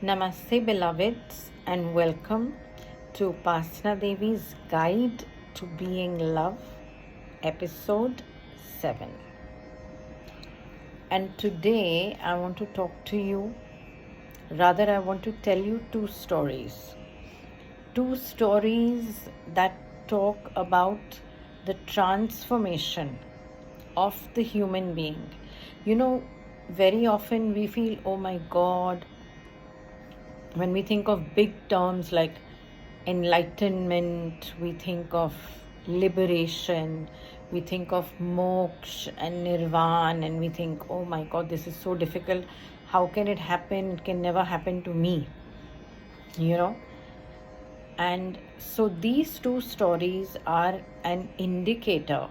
Namaste, beloveds, and welcome to Upaasna Devi's Guide to Being Love, episode 7. And today I want to talk to you, I want to tell you two stories. Two stories that talk about the transformation of the human being. Very often we feel, oh my God, when we think of big terms like enlightenment, we think of liberation, we think of moksha and nirvana, and we think, oh my God, this is so difficult. How can it happen? It can never happen to me. And so these two stories are an indicator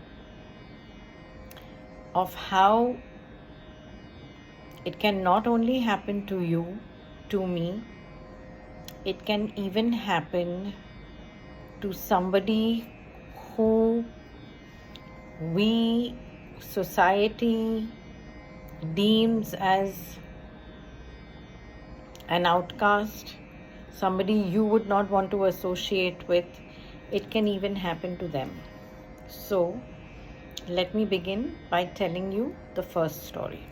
of how it can not only happen to you, to me, it can even happen to somebody who we, society, deems as an outcast, somebody you would not want to associate with. It can even happen to them. So, let me begin by telling you the first story.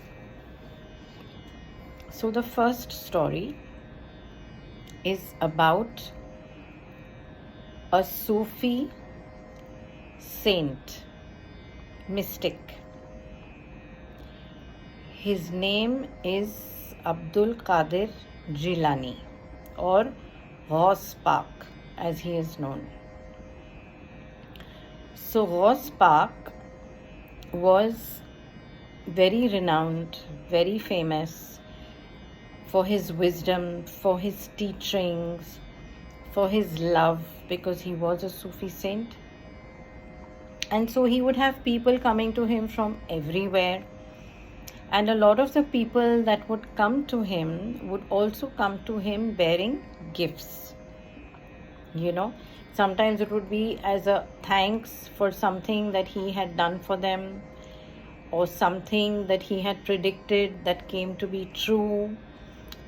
So, the first story is about a Sufi saint, mystic. His name is Abdul Qadir Jilani, or Ghaus Pak as he is known. So Ghaus Pak was very renowned, very famous for his wisdom, for his teachings, for his love, because he was a Sufi saint. And so he would have people coming to him from everywhere. And a lot of the people that would come to him would also come to him bearing gifts. Sometimes it would be as a thanks for something that he had done for them, or something that he had predicted that came to be true,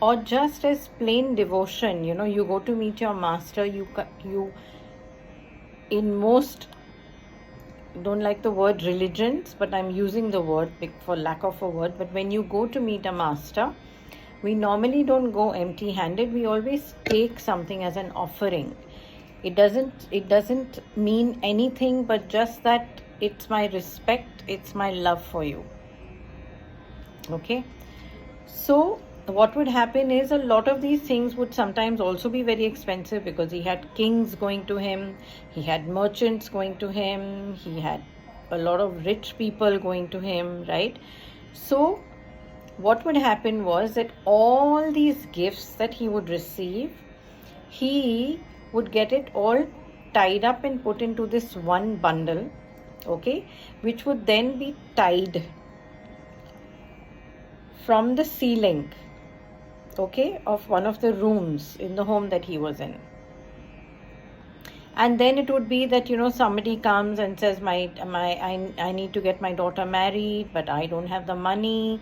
or just as plain devotion. You go to meet your master, you in most, don't like the word religions, but I'm using the word for lack of a word, but when you go to meet a master, we normally don't go empty handed. We always take something as an offering. It doesn't mean anything but just that it's my respect, it's my love for you. Okay, so what would happen is a lot of these things would sometimes also be very expensive, because he had kings going to him, he had merchants going to him, he had a lot of rich people going to him, right? So what would happen was that all these gifts that he would receive, he would get it all tied up and put into this one bundle, okay, which would then be tied from the ceiling, okay, of one of the rooms in the home that he was in. And then it would be that, somebody comes and says, I need to get my daughter married, but I don't have the money.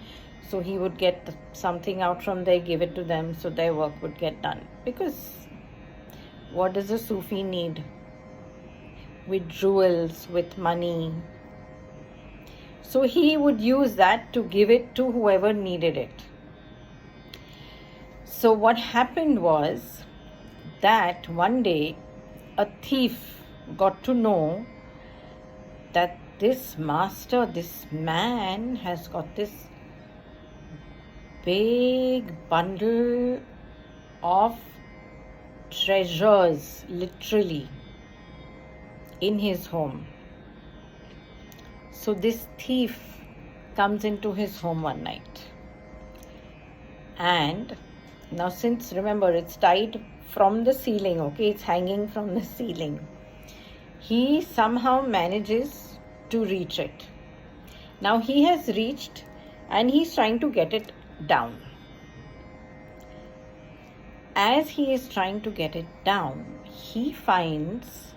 So he would get something out from there, give it to them, so their work would get done. Because what does a Sufi need with jewels, with money? So he would use that to give it to whoever needed it. So what happened was that one day a thief got to know that this master, this man, has got this big bundle of treasures, literally, in his home. So this thief comes into his home one night, and now, since, remember, it's tied from the ceiling, okay, it's hanging from the ceiling, he somehow manages to reach it. Now he has reached and he's trying to get it down. As he is trying to get it down, he finds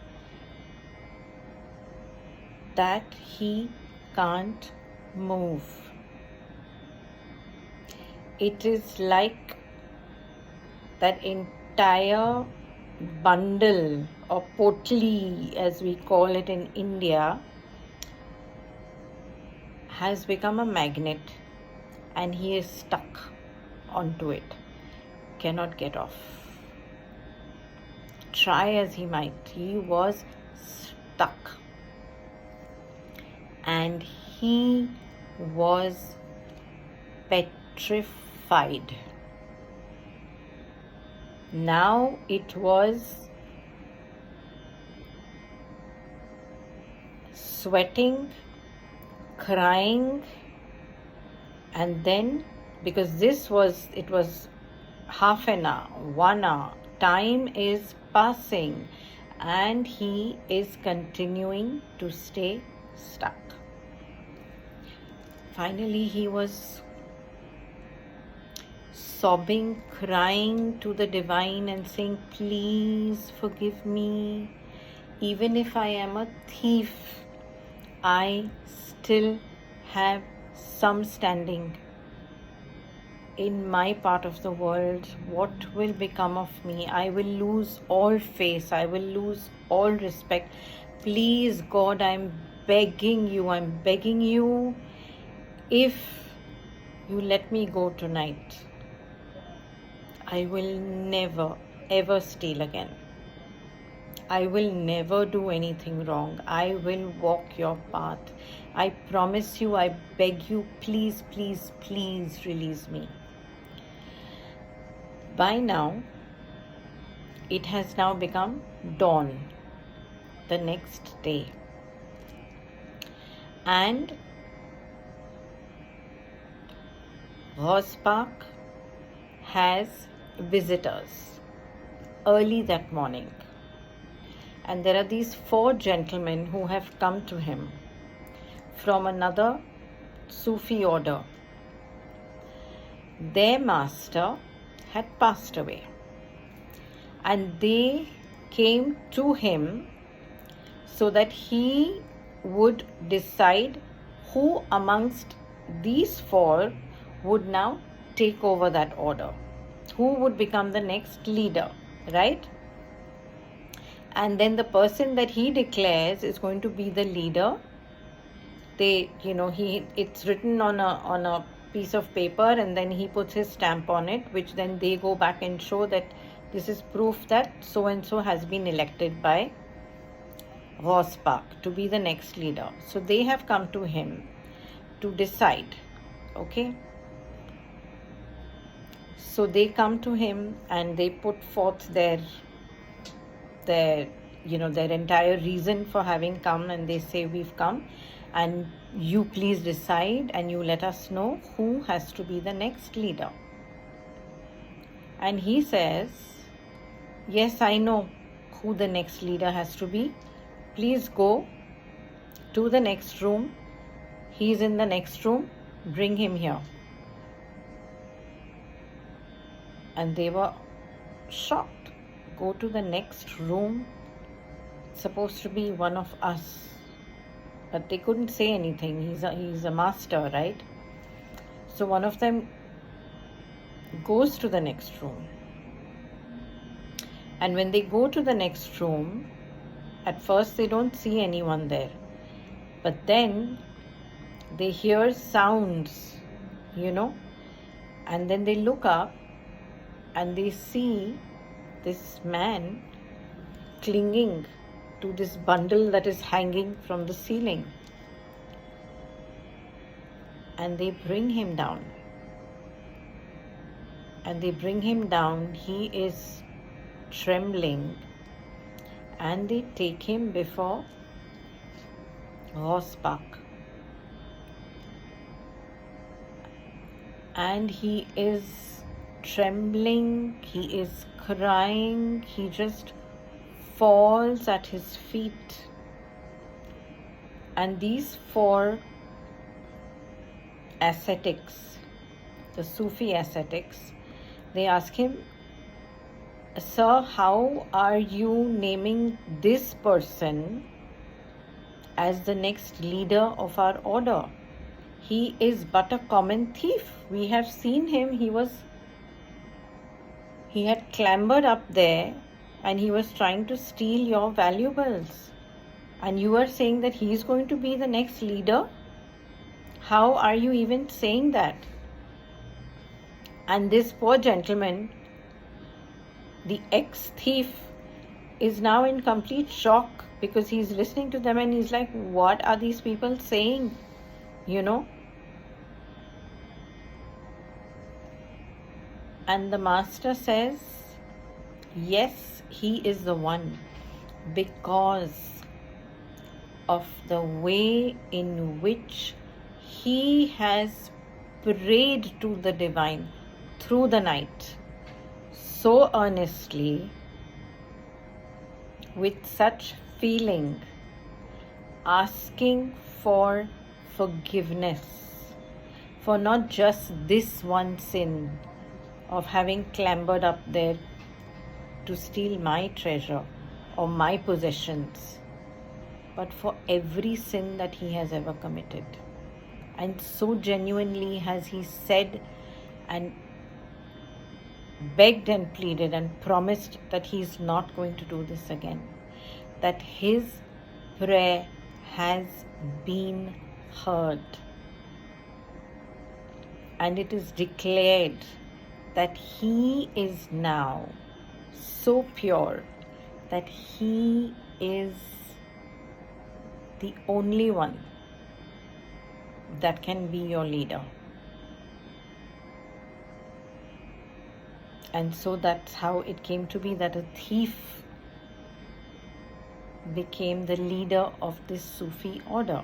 that he can't move. It is like that entire bundle or potli, as we call it in India, has become a magnet, and he is stuck onto it, cannot get off. Try as he might, he was stuck, and he was petrified. Now it was sweating, crying, and then, because it was half an hour, 1 hour, time is passing, and he is continuing to stay stuck. Finally, he was sobbing, crying to the divine and saying, please forgive me. Even if I am a thief, I still have some standing in my part of the world. What will become of me? I will lose all face. I will lose all respect. Please, God, I'm begging you, if you let me go tonight, I will never ever steal again. I will never do anything wrong. I will walk your path. I promise you, I beg you, please, please, please release me. By now, it has now become dawn, the next day. And Horse Park has visitors early that morning. And there are these 4 gentlemen who have come to him from another Sufi order. Their master had passed away, and they came to him so that he would decide who amongst these 4 would now take over that order, who would become the next leader, right? And then the person that he declares is going to be the leader. It's written on a piece of paper, and then he puts his stamp on it, which then they go back and show that this is proof that so and so has been elected by Horse Park to be the next leader. So they have come to him to decide. Okay. So they come to him and they put forth their entire reason for having come, and they say, we've come and you please decide and you let us know who has to be the next leader. And he says, yes, I know who the next leader has to be. Please go to the next room. He's in the next room. Bring him here. And they were shocked. Go to the next room. It's supposed to be one of us. But they couldn't say anything. He's a master, right? So one of them goes to the next room. And when they go to the next room, at first they don't see anyone there. But then they hear sounds, and then they look up and they see this man clinging to this bundle that is hanging from the ceiling. And they bring him down. He is trembling. And they take him before Horse Park. And he is trembling, he is crying, he just falls at his feet. And these 4 ascetics, the Sufi ascetics, they ask him, sir, how are you naming this person as the next leader of our order? He is but a common thief. We have seen him. He had clambered up there and he was trying to steal your valuables. And you are saying that he is going to be the next leader? How are you even saying that? And this poor gentleman, the ex-thief, is now in complete shock because he's listening to them and he's like, what are these people saying? And the master says, yes, he is the one, because of the way in which he has prayed to the divine through the night, so earnestly, with such feeling, asking for forgiveness for not just this one sin of having clambered up there to steal my treasure or my possessions, but for every sin that he has ever committed. And so genuinely has he said and begged and pleaded and promised that he is not going to do this again, that his prayer has been heard. And it is declared that he is now so pure that he is the only one that can be your leader. And so that's how it came to be that a thief became the leader of this Sufi order.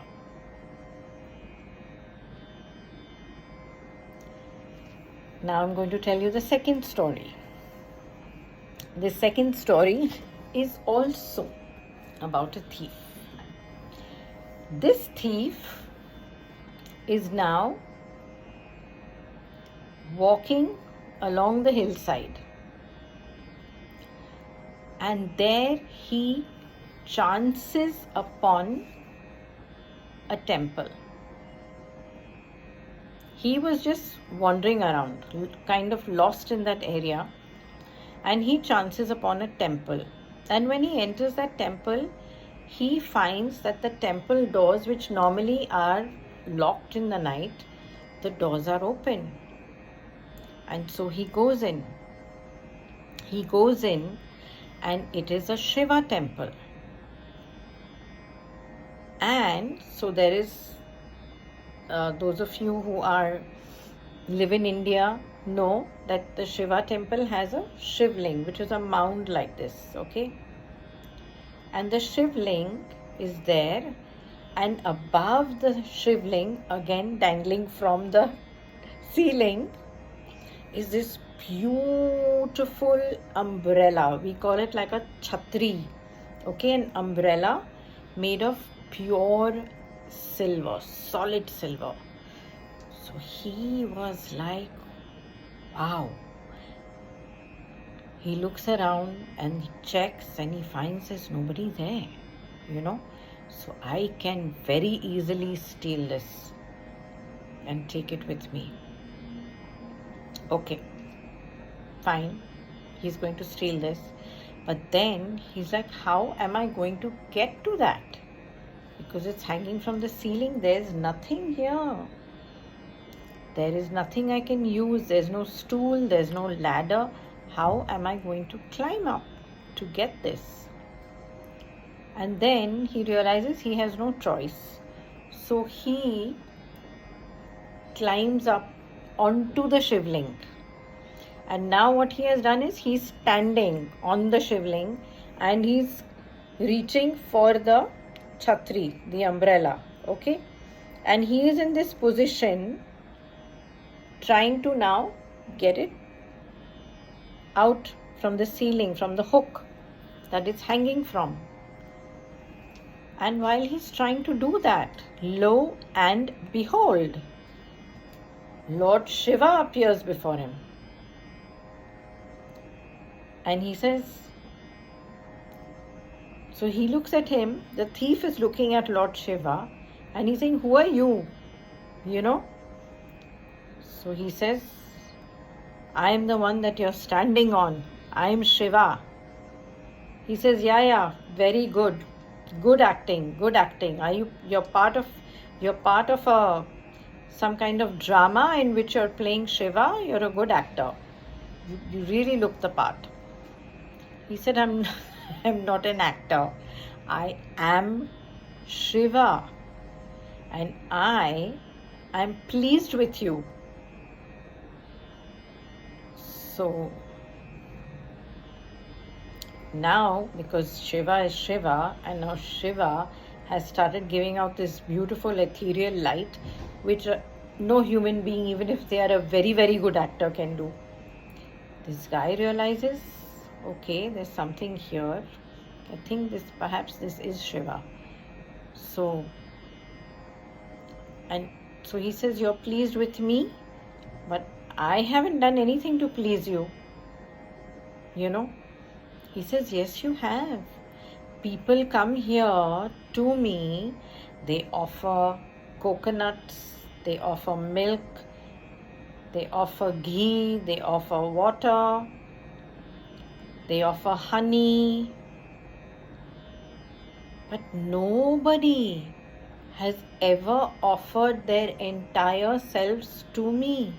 Now I'm going to tell you the second story. The second story is also about a thief. This thief is now walking along the hillside, and there he chances upon a temple. He was just wandering around, kind of lost in that area, and he chances upon a temple. And when he enters that temple, he finds that the temple doors, which normally are locked in the night, the doors are open. And so he goes in. He goes in, and it is a Shiva temple. And so there is, those of you who live in India know that the Shiva temple has a Shivling, which is a mound like this, okay? And the Shivling is there, and above the Shivling, again dangling from the ceiling, is this beautiful umbrella. We call it like a chhatri, okay? An umbrella made of pure silver, solid silver. So he was like, wow. He looks around and he checks and he finds there's nobody there, So I can very easily steal this and take it with me. Okay, fine. He's going to steal this. But then he's like, how am I going to get to that? Because it's hanging from the ceiling. There's nothing here. There is nothing I can use. There's no stool. There's no ladder. How am I going to climb up to get this? And then he realizes he has no choice. So he climbs up onto the Shivling. And now what he has done is he's standing on the Shivling and he's reaching for the chhatri, the umbrella, okay? And he is in this position trying to now get it out from the ceiling, from the hook that it's hanging from. And while he's trying to do that, lo and behold, Lord Shiva appears before him. And he says, so he looks at him, the thief is looking at Lord Shiva, and he's saying, who are you? So he says, I am the one that you're standing on. I am Shiva. He says, yeah, very good. Good acting. You're part of some kind of drama in which you're playing Shiva? You're a good actor. You really look the part. He said, I'm not an actor. I am Shiva. And I am pleased with you. So now, because Shiva is Shiva, and now Shiva has started giving out this beautiful ethereal light, which no human being, even if they are a very, very good actor, can do. This guy realizes, okay, there's something here. I think perhaps this is Shiva. So he says, you're pleased with me, but I haven't done anything to please you. He says, yes, you have. People come here to me, they offer coconuts, they offer milk, they offer ghee, they offer water, they offer honey. But nobody has ever offered their entire selves to me.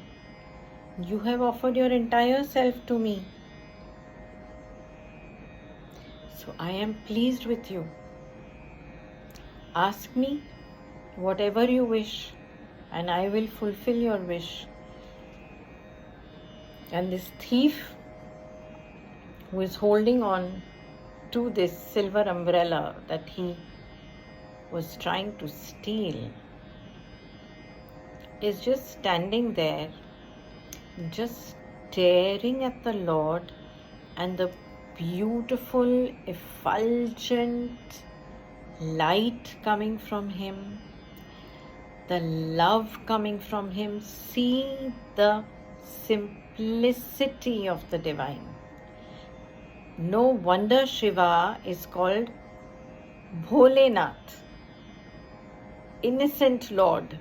You have offered your entire self to me. So I am pleased with you. Ask me whatever you wish, and I will fulfill your wish. And this thief who is holding on to this silver umbrella that he was trying to steal is just standing there, just staring at the Lord and the beautiful, effulgent light coming from him, the love coming from him. See the simplicity of the divine. No wonder Shiva is called Bholenath, innocent Lord,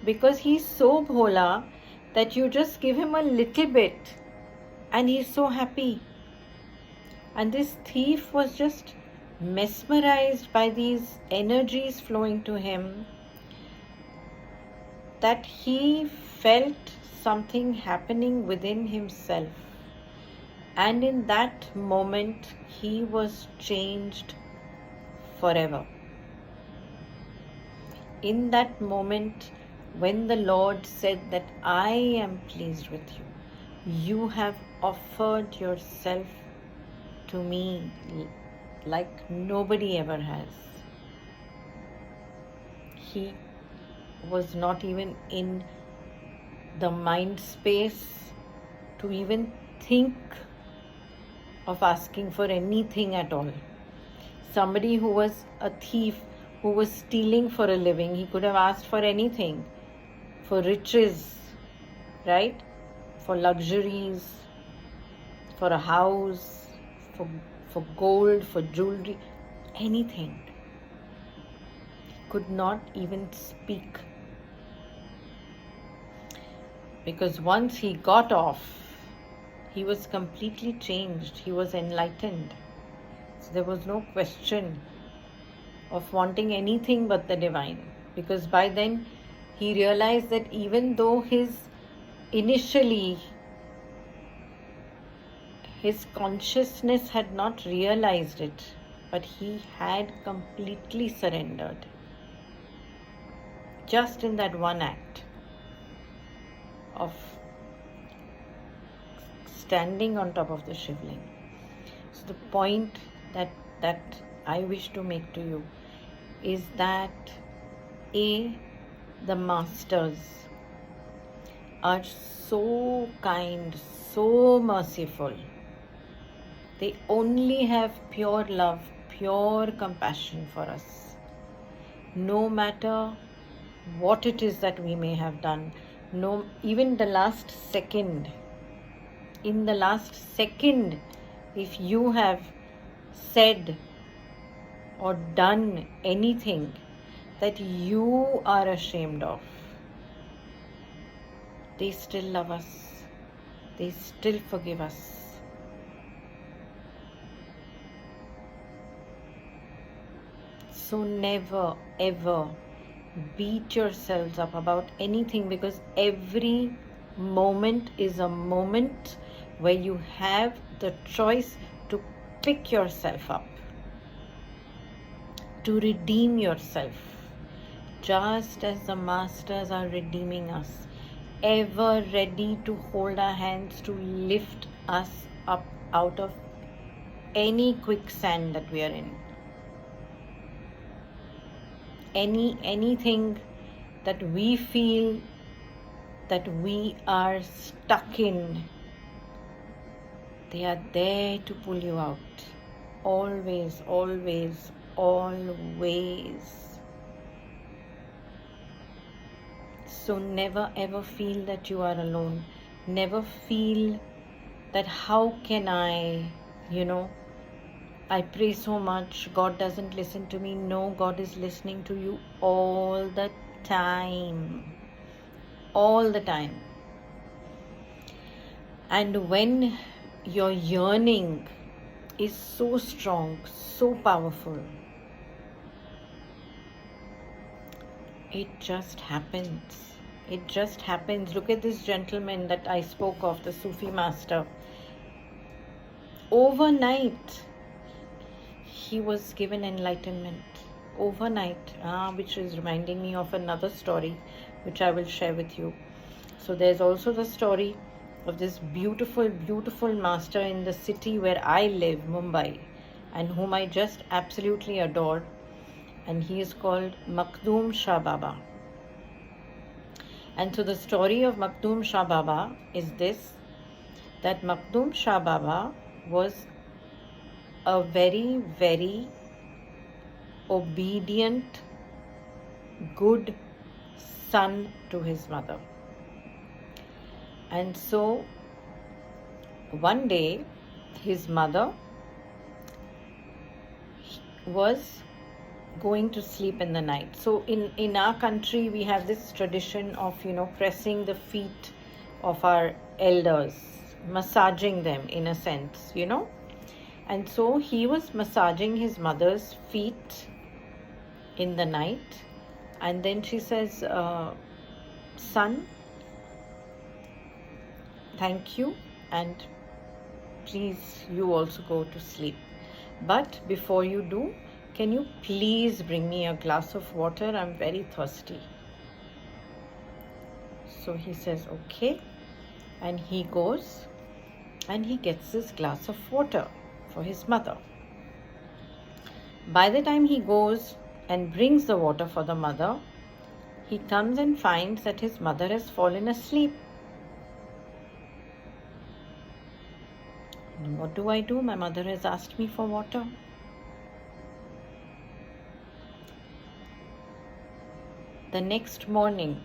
because he's so bhola that you just give him a little bit and he's so happy. And this thief was just mesmerized by these energies flowing to him, that he felt something happening within himself. And in that moment, he was changed forever. In that moment, when the Lord said that I am pleased with you, you have offered yourself to me like nobody ever has. He was not even in the mind space to even think of asking for anything at all. Somebody who was a thief, who was stealing for a living, he could have asked for anything, for riches, right? For luxuries, for a house, for gold, for jewelry, anything. He could not even speak. Because once he got off, he was completely changed. He was enlightened. So there was no question of wanting anything but the divine. Because by then he realized that even though initially his consciousness had not realized it, but he had completely surrendered. Just in that one act of standing on top of the shivling. So the point that I wish to make to you is that the masters are so kind, so merciful. They only have pure love, pure compassion for us. No matter what it is that we may have done, even the last second, in the last second, if you have said or done anything that you are ashamed of, they still love us. they still forgive us. So never ever beat yourselves up about anything, because every moment is a moment where you have the choice to pick yourself up, to redeem yourself, just as the masters are redeeming us, ever ready to hold our hands to lift us up out of any quicksand that we are in. Anything that we feel that we are stuck in, they are there to pull you out. Always, always, always. So never ever feel that you are alone. Never feel that how can I pray so much, God doesn't listen to me. No, God is listening to you all the time. All the time. And when your yearning is so strong, so powerful, it just happens. It just happens. Look at this gentleman that I spoke of, the Sufi master. Overnight, he was given enlightenment. Overnight, which is reminding me of another story, which I will share with you. So there's also the story of this beautiful, beautiful master in the city where I live, Mumbai, and whom I just absolutely adore. And he is called Makhdoom Shah Baba. And so the story of Makhdoom Shah Baba is this, that Makhdoom Shah Baba was a very, very obedient, good son to his mother. And so one day his mother was going to sleep in the night. So in our country we have this tradition of pressing the feet of our elders, massaging them in a sense, and so he was massaging his mother's feet in the night, and then she says, son, thank you, and please you also go to sleep, but before you do, can you please bring me a glass of water? I'm very thirsty. So he says, okay, and he goes and he gets this glass of water for his mother. By the time he goes and brings the water for the mother, he comes and finds that his mother has fallen asleep. And what do? My mother has asked me for water. The next morning,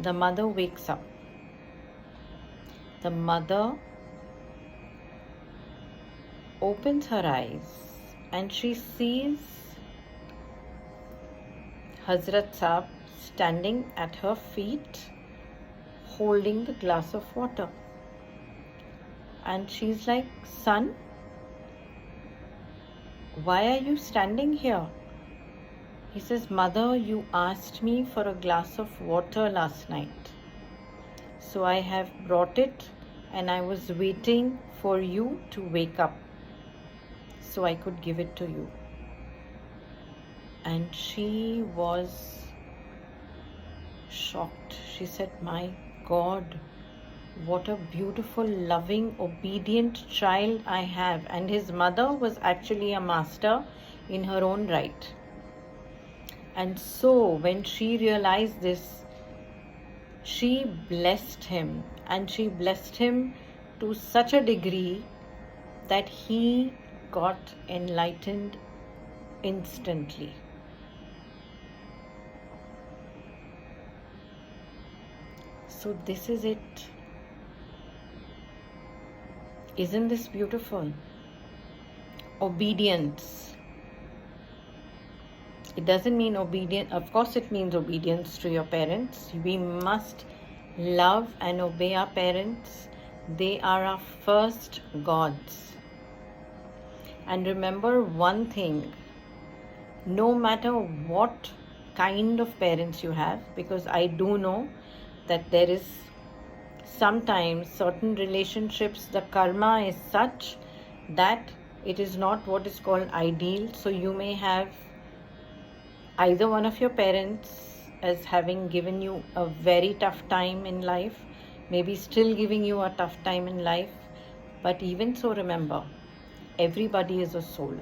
the mother wakes up. The mother opens her eyes and she sees Hazrat Sahib standing at her feet holding the glass of water. And she's like, son, why are you standing here? He says, mother, you asked me for a glass of water last night. So I have brought it and I was waiting for you to wake up so I could give it to you. And she was shocked. She said, my God, what a beautiful, loving, obedient child I have. And his mother was actually a master in her own right. And so when she realized this, she blessed him, and she blessed him to such a degree that he got enlightened instantly. So this is it. Isn't this beautiful? Obedience. It doesn't mean obedience. Of course, it means obedience to your parents. We must love and obey our parents, They are our first gods. And remember one thing, no matter what kind of parents you have, because I do know that there is sometimes certain relationships, the karma is such that it is not what is called ideal. So you may have either one of your parents as having given you a very tough time in life, maybe still giving you a tough time in life. But even so, remember, everybody is a soul.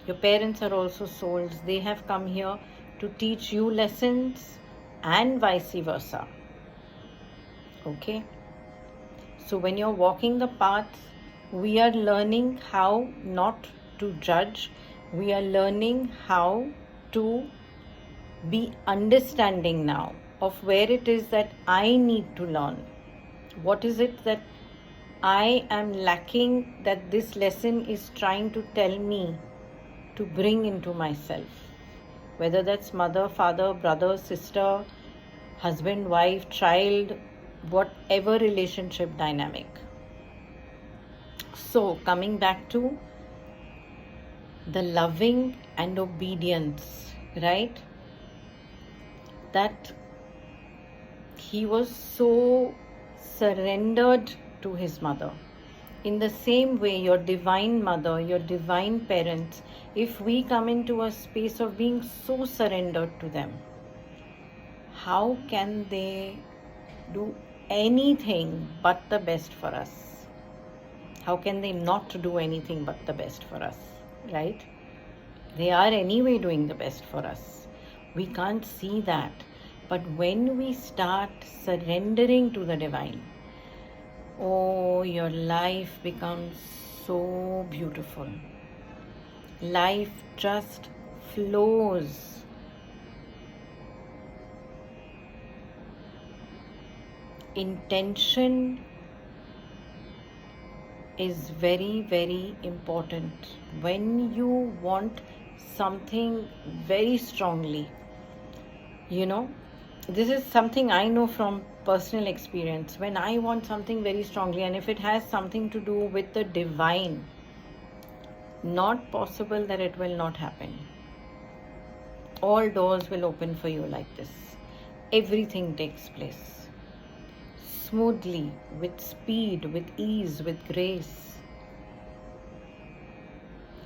Your parents are also souls. They have come here to teach you lessons and vice versa. Okay? So when you're walking the path, we are learning how not to judge. We are learning how to be understanding now of where it is that I need to learn. What is it that I am lacking that this lesson is trying to tell me to bring into myself? Whether that's mother, father, brother, sister, husband, wife, child, whatever relationship dynamic. So coming back to the loving and obedience, right? That he was so surrendered to his mother. In the same way, your divine mother, your divine parents, if we come into a space of being so surrendered to them, how can they do anything but the best for us? How can they not do anything but the best for us, right? They are anyway doing the best for us. We can't see that. But when we start surrendering to the divine, oh, your life becomes so beautiful. Life just flows. Intention is very, very important. When you want something very strongly, this is something I know from personal experience. When I want something very strongly, and if it has something to do with the divine, not possible that it will not happen. All doors will open for you like this. Everything takes place smoothly, with speed, with ease, with grace.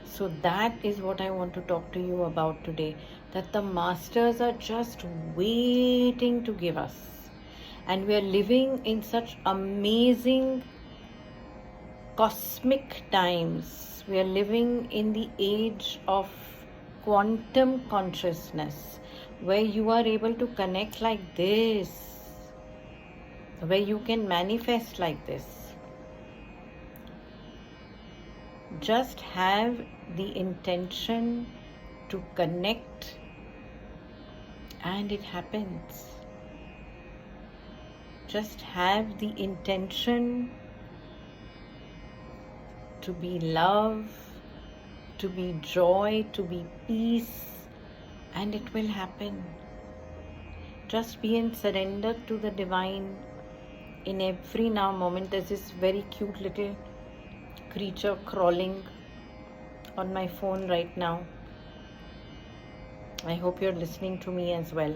So that is what I want to talk to you about today, that the masters are just waiting to give us. And we are living in such amazing cosmic times. We are living in the age of quantum consciousness, where you are able to connect like this, where you can manifest like this. Just have the intention to connect and it happens. Just have the intention to be love, to be joy, to be peace, and it will happen. Just be in surrender to the divine in every now moment. There's this very cute little creature crawling on my phone right now. I hope you're listening to me as well.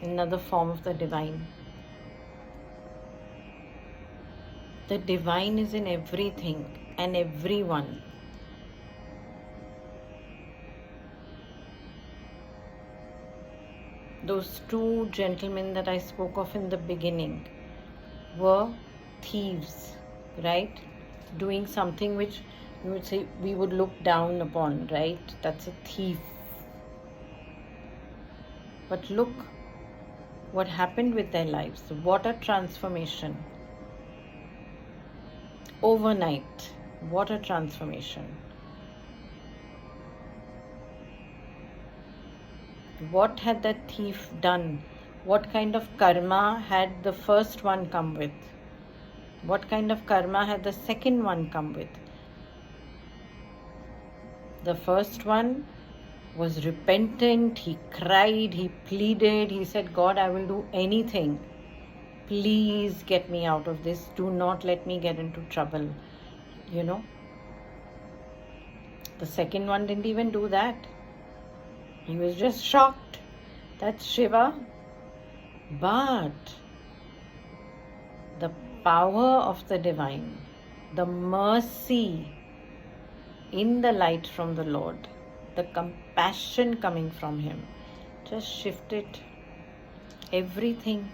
Another form of the divine. The divine is in everything and everyone. Those two gentlemen that I spoke of in the beginning were thieves, right? Doing something which you would say we would look down upon, right? That's a thief. But look what happened with their lives. What a transformation. Overnight. What a transformation. What had that thief done? What kind of karma had the first one come with? What kind of karma had the second one come with? The first one was repentant, he cried, he pleaded, he said, God, I will do anything. please get me out of this. Do not let me get into trouble. You know, the second one didn't even do that. He was just shocked. That's Shiva. But the power of the divine, the mercy in the light from the Lord, the compassion coming from Him, just shifted everything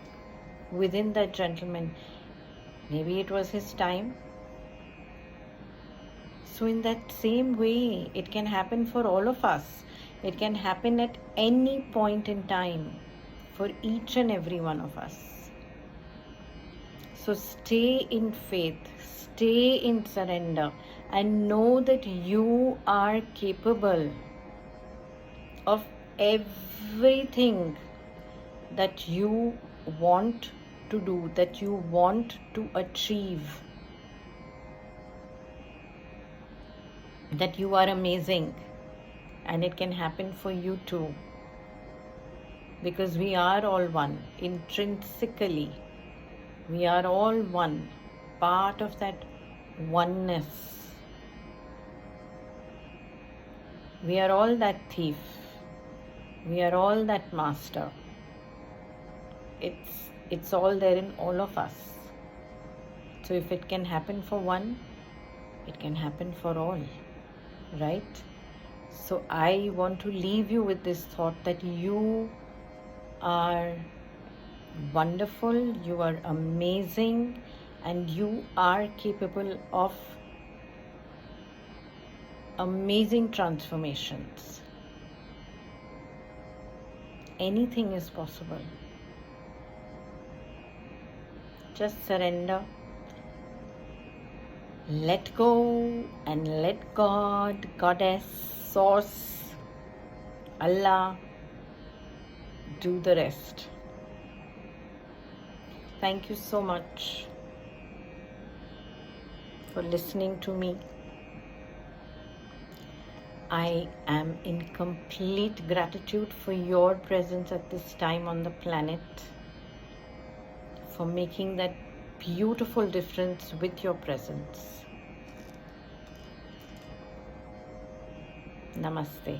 within that gentleman. Maybe it was his time. So in that same way, it can happen for all of us. It can happen at any point in time for each and every one of us. So stay in faith, stay in surrender, and know that you are capable of everything that you want to do, that you want to achieve, that you are amazing, and it can happen for you too, because we are all one intrinsically. We are all one, part of that oneness. We are all that thief. We are all that master. It's all there in all of us. So if it can happen for one, it can happen for all, right? So I want to leave you with this thought that you are wonderful, you are amazing, and you are capable of amazing transformations. Anything is possible. Just surrender, let go, and let God, Goddess, Source, Allah do the rest. Thank you so much for listening to me. I am in complete gratitude for your presence at this time on the planet, for making that beautiful difference with your presence. Namaste.